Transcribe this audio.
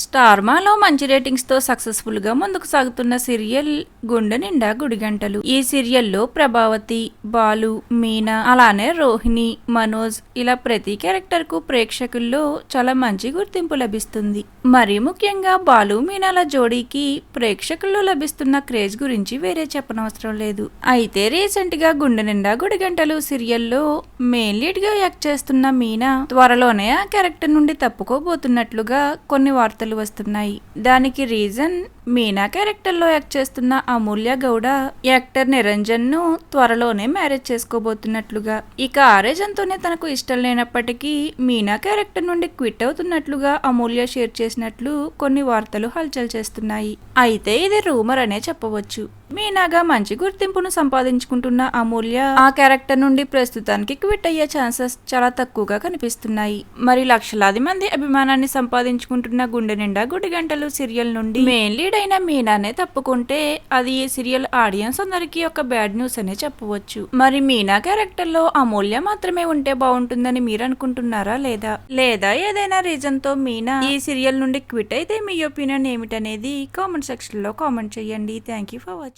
స్టార్మాలో మంచి రేటింగ్స్ తో సక్సెస్ఫుల్ గా ముందుకు సాగుతున్న సీరియల్ గుండె నిండా గుడిగంటలు. ఈ సీరియల్లో ప్రభావతి, బాలు, మీనా, అలానే రోహిణి, మనోజ్ ఇలా ప్రతి క్యారెక్టర్ కు ప్రేక్షకుల్లో చాలా మంచి గుర్తింపు లభిస్తుంది. మరీ ముఖ్యంగా బాలు, మీనాల జోడీకి ప్రేక్షకుల్లో లభిస్తున్న క్రేజ్ గురించి వేరే చెప్పనవసరం లేదు. అయితే రీసెంట్ గా గుండె నిండా గుడిగంటలు సీరియల్లో మెయిన్ లీడ్ గా యాక్ట్ చేస్తున్న మీనా త్వరలోనే ఆ క్యారెక్టర్ నుండి తప్పుకోబోతున్నట్లుగా కొన్ని వార్తలు వస్తున్నాయి. దానికి రీజన్ మీనా క్యారెక్టర్ లో యాక్ట్ చేస్తున్న అమూల్య గౌడ యాక్టర్ నిరంజన్ ను త్వరలోనే మ్యారేజ్ చేసుకోబోతున్నట్లుగా. ఇక ఆరేజన్తోనే తనకు ఇష్టం లేనప్పటికీ మీనా క్యారెక్టర్ నుండి క్విట్ అవుతున్నట్లుగా అమూల్య షేర్ చేసినట్లు కొన్ని వార్తలు హల్చల్ చేస్తున్నాయి. అయితే ఇది రూమర్ అనే చెప్పవచ్చు. మీనాగా మంచి గుర్తింపును సంపాదించుకుంటున్న అమూల్య ఆ క్యారెక్టర్ నుండి ప్రస్తుతానికి క్విట్ అయ్యే ఛాన్సెస్ చాలా తక్కువగా కనిపిస్తున్నాయి. మరి లక్షలాది మంది అభిమానాన్ని సంపాదించుకుంటున్న గుండె నిండా గుడిగంటలు సీరియల్ నుండి మెయిన్ లీడ్ అయిన మీనానే తప్పుకుంటే అది ఈ సీరియల్ ఆడియన్స్ అందరికీ ఒక బ్యాడ్ న్యూస్ అనే చెప్పవచ్చు. మరి మీనా క్యారెక్టర్ లో అమూల్య మాత్రమే ఉంటే బాగుంటుందని మీరు అనుకుంటున్నారా లేదా ఏదైనా రీజన్ తో మీనా ఈ సీరియల్ నుండి క్విట్ అయితే మీ ఒపీనియన్ ఏమిటనేది కామెంట్ సెక్షన్ లో కామెంట్ చేయండి. Thank you for watching.